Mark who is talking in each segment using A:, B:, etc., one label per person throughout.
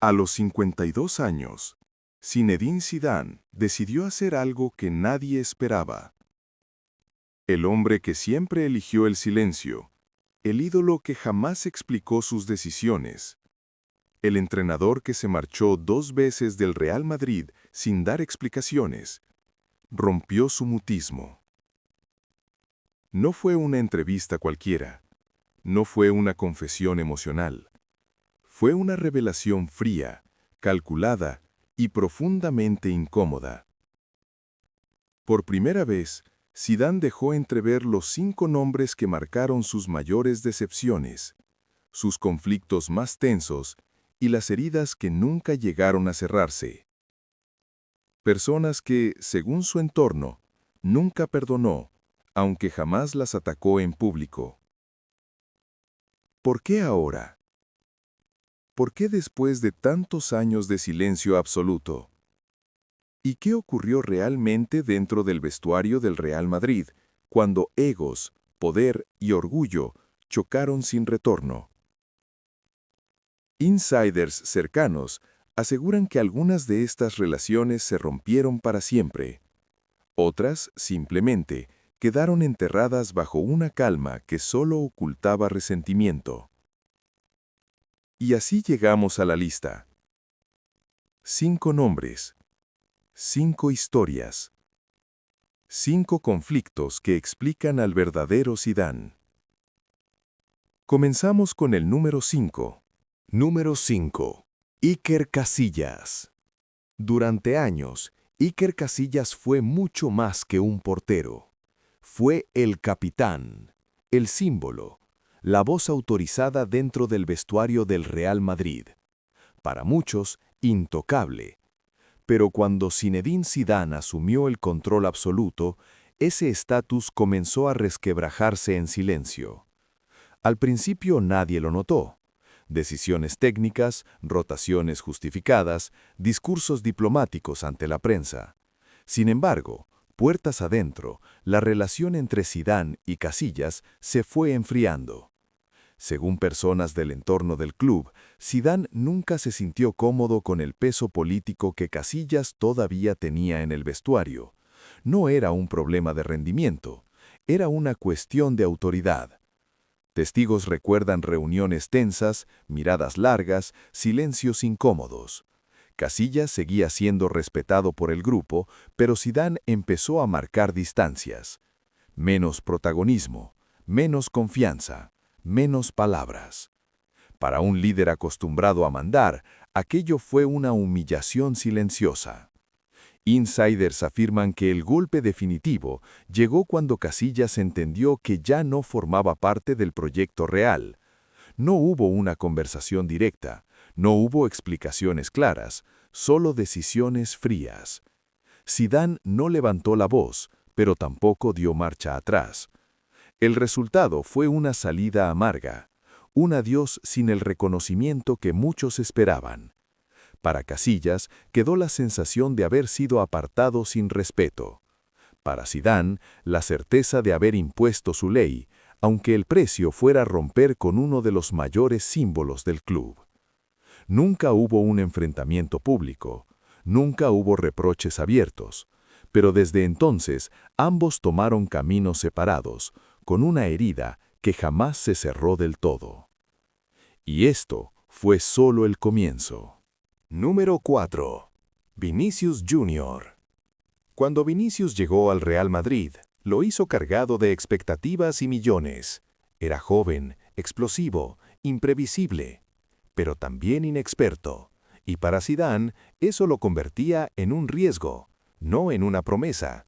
A: A los 52 años, Zinedine Zidane decidió hacer algo que nadie esperaba. El hombre que siempre eligió el silencio, el ídolo que jamás explicó sus decisiones, el entrenador que se marchó 2 veces del Real Madrid sin dar explicaciones, rompió su mutismo. No fue una entrevista cualquiera, no fue una confesión emocional. Fue una revelación fría, calculada y profundamente incómoda. Por primera vez, Zidane dejó entrever los 5 nombres que marcaron sus mayores decepciones, sus conflictos más tensos y las heridas que nunca llegaron a cerrarse. Personas que, según su entorno, nunca perdonó, aunque jamás las atacó en público. ¿Por qué ahora? ¿Por qué después de tantos años de silencio absoluto? ¿Y qué ocurrió realmente dentro del vestuario del Real Madrid, cuando egos, poder y orgullo chocaron sin retorno? Insiders cercanos aseguran que algunas de estas relaciones se rompieron para siempre. Otras, simplemente, quedaron enterradas bajo una calma que solo ocultaba resentimiento. Y así llegamos a la lista. 5 nombres. 5 historias. 5 conflictos que explican al verdadero Zidane. Comenzamos con el número 5.
B: Número 5. Iker Casillas. Durante años, Iker Casillas fue mucho más que un portero. Fue el capitán, el símbolo, la voz autorizada dentro del vestuario del Real Madrid. Para muchos, intocable. Pero cuando Zinedine Zidane asumió el control absoluto, ese estatus comenzó a resquebrajarse en silencio. Al principio nadie lo notó. Decisiones técnicas, rotaciones justificadas, discursos diplomáticos ante la prensa. Sin embargo, puertas adentro, la relación entre Zidane y Casillas se fue enfriando. Según personas del entorno del club, Zidane nunca se sintió cómodo con el peso político que Casillas todavía tenía en el vestuario. No era un problema de rendimiento, era una cuestión de autoridad. Testigos recuerdan reuniones tensas, miradas largas, silencios incómodos. Casillas seguía siendo respetado por el grupo, pero Zidane empezó a marcar distancias. Menos protagonismo, menos confianza, menos palabras. Para un líder acostumbrado a mandar, aquello fue una humillación silenciosa. Insiders afirman que el golpe definitivo llegó cuando Casillas entendió que ya no formaba parte del proyecto real. No hubo una conversación directa, no hubo explicaciones claras, solo decisiones frías. Zidane no levantó la voz, pero tampoco dio marcha atrás. El resultado fue una salida amarga, un adiós sin el reconocimiento que muchos esperaban. Para Casillas quedó la sensación de haber sido apartado sin respeto. Para Zidane, la certeza de haber impuesto su ley, aunque el precio fuera romper con uno de los mayores símbolos del club. Nunca hubo un enfrentamiento público, nunca hubo reproches abiertos, pero desde entonces ambos tomaron caminos separados, con una herida que jamás se cerró del todo. Y esto fue solo el comienzo. Número 4. Vinicius Jr. Cuando Vinicius llegó al Real Madrid, lo hizo cargado de expectativas y millones. Era joven, explosivo, imprevisible, pero también inexperto. Y para Zidane, eso lo convertía en un riesgo, no en una promesa.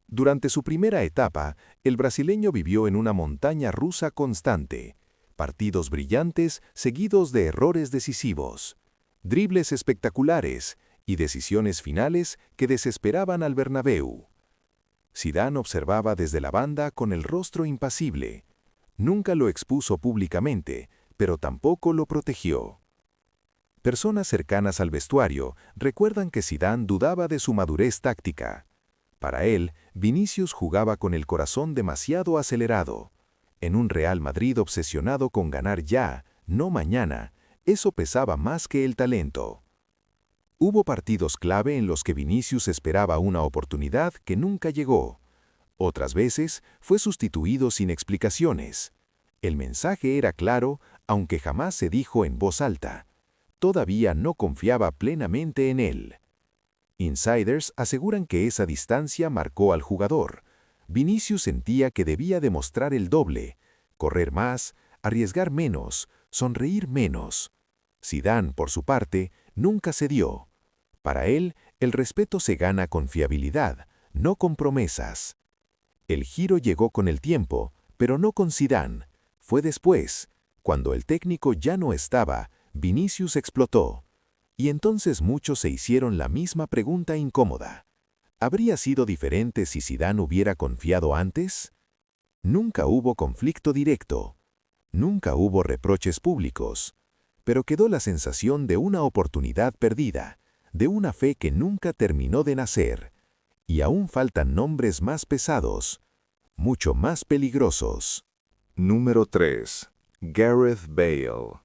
B: Durante su primera etapa, el brasileño vivió en una montaña rusa constante. Partidos brillantes seguidos de errores decisivos. Dribles espectaculares y decisiones finales que desesperaban al Bernabéu. Zidane observaba desde la banda con el rostro impasible. Nunca lo expuso públicamente, pero tampoco lo protegió. Personas cercanas al vestuario recuerdan que Zidane dudaba de su madurez táctica. Para él, Vinicius jugaba con el corazón demasiado acelerado. En un Real Madrid obsesionado con ganar ya, no mañana, Eso pesaba más que el talento. Hubo partidos clave en los que Vinicius esperaba una oportunidad que nunca llegó. Otras veces fue sustituido sin explicaciones. El mensaje era claro, aunque jamás se dijo en voz alta. Todavía no confiaba plenamente en él. Insiders aseguran que esa distancia marcó al jugador. Vinicius sentía que debía demostrar el doble, correr más, arriesgar menos, sonreír menos. Zidane, por su parte, nunca cedió. Para él, el respeto se gana con fiabilidad, no con promesas. El giro llegó con el tiempo, pero no con Zidane. Fue después, cuando el técnico ya no estaba, Vinicius explotó. Y entonces muchos se hicieron la misma pregunta incómoda. ¿Habría sido diferente si Zidane hubiera confiado antes? Nunca hubo conflicto directo. Nunca hubo reproches públicos. Pero quedó la sensación de una oportunidad perdida, de una fe que nunca terminó de nacer. Y aún faltan nombres más pesados, mucho más peligrosos.
A: Número 3. Gareth Bale.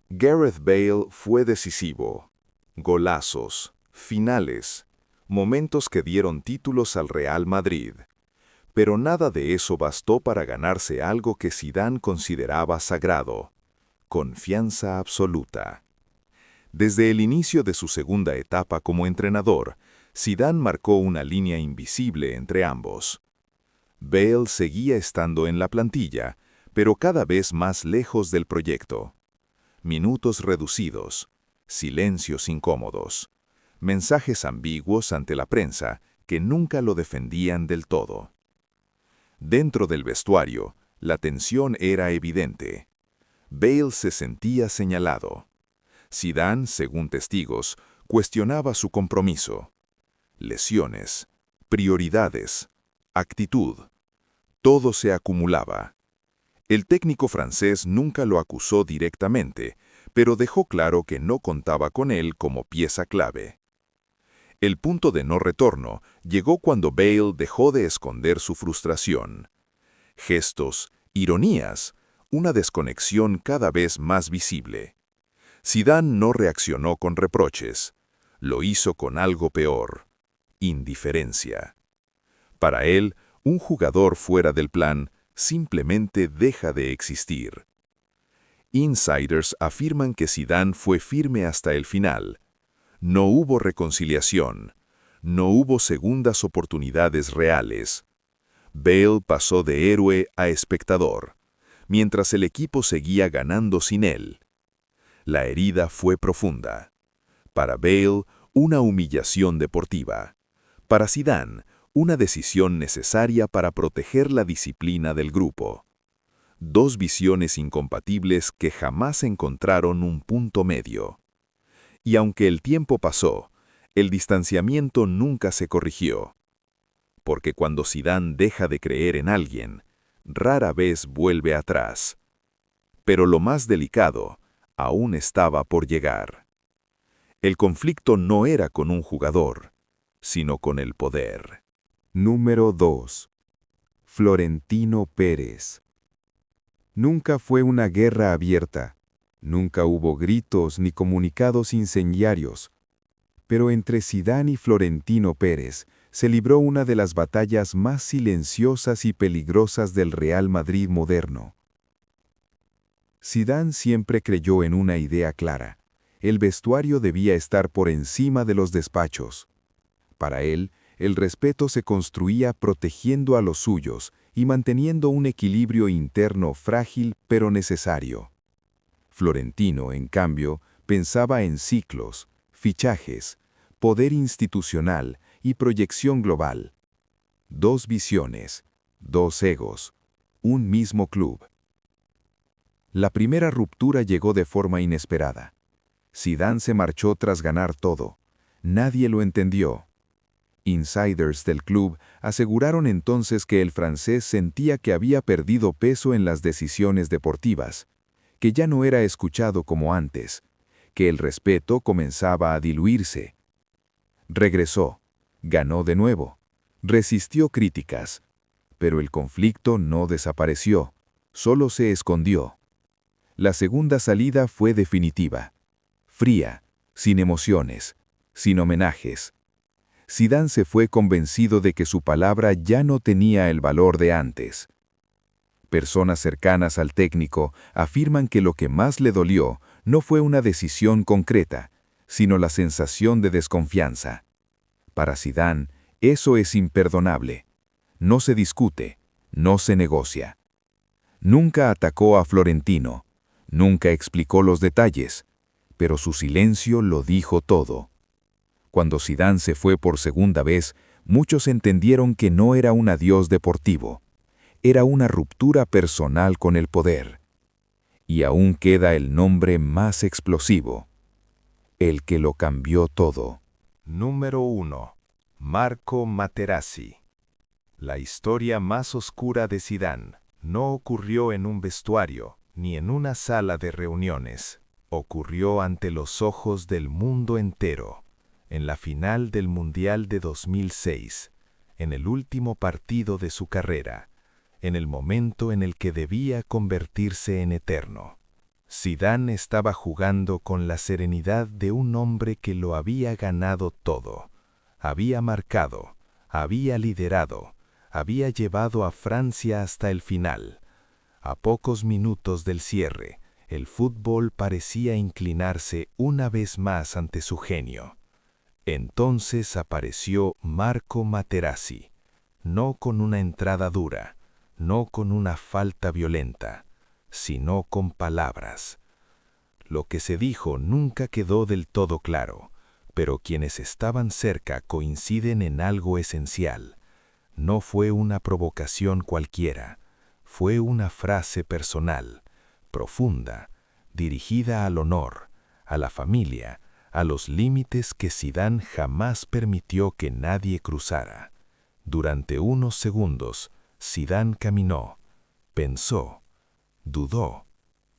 A: Gareth Bale fue decisivo. Golazos, finales, momentos que dieron títulos al Real Madrid. Pero nada de eso bastó para ganarse algo que Zidane consideraba sagrado: confianza absoluta. Desde el inicio de su segunda etapa como entrenador, Zidane marcó una línea invisible entre ambos. Bale seguía estando en la plantilla, pero cada vez más lejos del proyecto. Minutos reducidos, silencios incómodos, mensajes ambiguos ante la prensa que nunca lo defendían del todo. Dentro del vestuario, la tensión era evidente. Bale se sentía señalado. Zidane, según testigos, cuestionaba su compromiso. Lesiones, prioridades, actitud. Todo se acumulaba. El técnico francés nunca lo acusó directamente, pero dejó claro que no contaba con él como pieza clave. El punto de no retorno llegó cuando Bale dejó de esconder su frustración. Gestos, ironías, una desconexión cada vez más visible. Zidane no reaccionó con reproches. Lo hizo con algo peor: indiferencia. Para él, un jugador fuera del plan simplemente deja de existir. Insiders afirman que Zidane fue firme hasta el final. No hubo reconciliación. No hubo segundas oportunidades reales. Bale pasó de héroe a espectador, mientras el equipo seguía ganando sin él. La herida fue profunda. Para Bale, una humillación deportiva. Para Zidane, una decisión necesaria para proteger la disciplina del grupo. Dos visiones incompatibles que jamás encontraron un punto medio. Y aunque el tiempo pasó, el distanciamiento nunca se corrigió. Porque cuando Zidane deja de creer en alguien, rara vez vuelve atrás. Pero lo más delicado aún estaba por llegar. El conflicto no era con un jugador, sino con el poder.
C: Número 2. Florentino Pérez. Nunca fue una guerra abierta. Nunca hubo gritos ni comunicados incendiarios. Pero entre Zidane y Florentino Pérez se libró una de las batallas más silenciosas y peligrosas del Real Madrid moderno. Zidane siempre creyó en una idea clara: el vestuario debía estar por encima de los despachos. Para él, el respeto se construía protegiendo a los suyos y manteniendo un equilibrio interno frágil pero necesario. Florentino, en cambio, pensaba en ciclos, fichajes, poder institucional y proyección global. Dos visiones, dos egos, un mismo club. La primera ruptura llegó de forma inesperada. Zidane se marchó tras ganar todo. Nadie lo entendió. Insiders del club aseguraron entonces que el francés sentía que había perdido peso en las decisiones deportivas, que ya no era escuchado como antes, que el respeto comenzaba a diluirse. Regresó, ganó de nuevo, resistió críticas, pero el conflicto no desapareció, solo se escondió. La segunda salida fue definitiva. Fría, sin emociones, sin homenajes. Zidane se fue convencido de que su palabra ya no tenía el valor de antes. Personas cercanas al técnico afirman que lo que más le dolió no fue una decisión concreta, sino la sensación de desconfianza. Para Zidane, eso es imperdonable. No se discute, no se negocia. Nunca atacó a Florentino, nunca explicó los detalles, pero su silencio lo dijo todo. Cuando Zidane se fue por segunda vez, muchos entendieron que no era un adiós deportivo. Era una ruptura personal con el poder. Y aún queda el nombre más explosivo, el que lo cambió todo.
B: Número 1. Marco Materazzi. La historia más oscura de Zidane no ocurrió en un vestuario ni en una sala de reuniones. Ocurrió ante los ojos del mundo entero, en la final del Mundial de 2006, en el último partido de su carrera, en el momento en el que debía convertirse en eterno. Zidane estaba jugando con la serenidad de un hombre que lo había ganado todo. Había marcado, había liderado, había llevado a Francia hasta el final. A pocos minutos del cierre, el fútbol parecía inclinarse una vez más ante su genio. Entonces apareció Marco Materazzi, no con una entrada dura, no con una falta violenta, sino con palabras. Lo que se dijo nunca quedó del todo claro, pero quienes estaban cerca coinciden en algo esencial. No fue una provocación cualquiera, fue una frase personal, profunda, dirigida al honor, a la familia, a los límites que Zidane jamás permitió que nadie cruzara. Durante unos segundos, Zidane caminó, pensó, dudó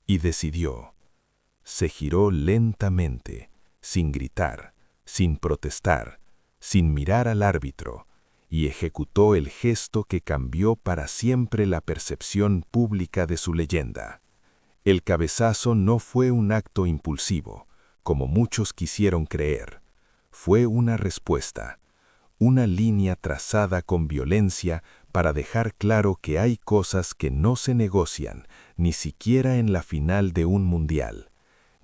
B: y decidió. Se giró lentamente, sin gritar, sin protestar, sin mirar al árbitro, y ejecutó el gesto que cambió para siempre la percepción pública de su leyenda. El cabezazo no fue un acto impulsivo, como muchos quisieron creer. Fue una respuesta, una línea trazada con violencia para dejar claro que hay cosas que no se negocian, ni siquiera en la final de un mundial,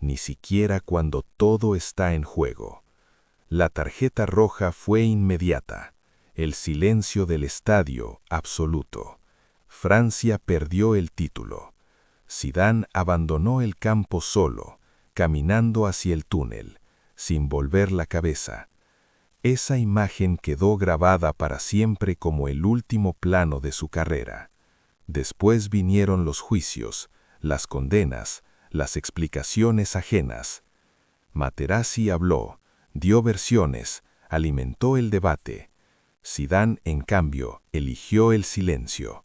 B: ni siquiera cuando todo está en juego. La tarjeta roja fue inmediata, el silencio del estadio absoluto. Francia perdió el título. Zidane abandonó el campo solo, caminando hacia el túnel, sin volver la cabeza. Esa imagen quedó grabada para siempre como el último plano de su carrera. Después vinieron los juicios, las condenas, las explicaciones ajenas. Materazzi habló, dio versiones, alimentó el debate. Zidane, en cambio, eligió el silencio.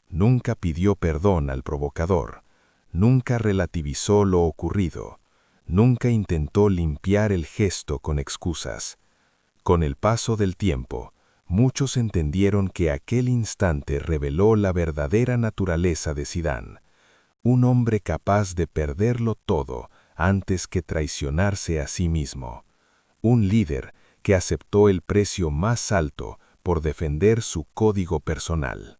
B: Nunca pidió perdón al provocador. Nunca relativizó lo ocurrido. Nunca intentó limpiar el gesto con excusas. Con el paso del tiempo, muchos entendieron que aquel instante reveló la verdadera naturaleza de Zidane. Un hombre capaz de perderlo todo antes que traicionarse a sí mismo. Un líder que aceptó el precio más alto por defender su código personal.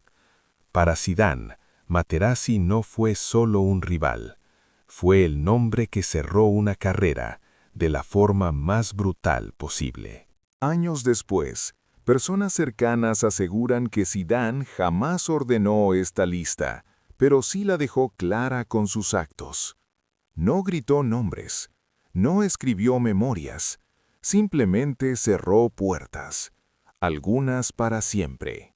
B: Para Zidane, Materazzi no fue solo un rival. Fue el nombre que cerró una carrera de la forma más brutal posible.
A: Años después, personas cercanas aseguran que Zidane jamás ordenó esta lista, pero sí la dejó clara con sus actos. No gritó nombres, no escribió memorias, simplemente cerró puertas, algunas para siempre.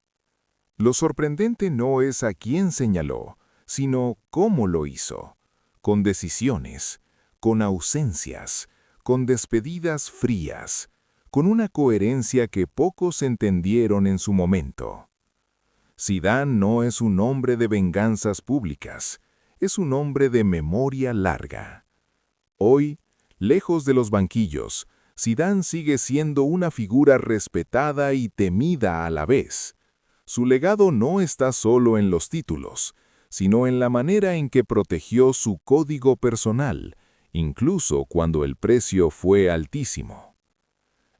A: Lo sorprendente no es a quién señaló, sino cómo lo hizo, con decisiones, con ausencias, con despedidas frías, con una coherencia que pocos entendieron en su momento. Zidane no es un hombre de venganzas públicas, es un hombre de memoria larga. Hoy, lejos de los banquillos, Zidane sigue siendo una figura respetada y temida a la vez. Su legado no está solo en los títulos,
C: sino en la manera en que protegió su código personal, incluso cuando el precio fue altísimo.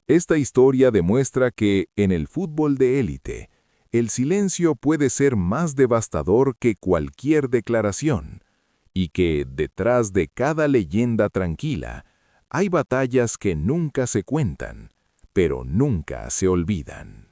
C: Esta historia demuestra que, en el fútbol de élite, el silencio puede ser más devastador que cualquier declaración, y que, detrás de cada leyenda tranquila, hay batallas que nunca se cuentan, pero nunca se olvidan.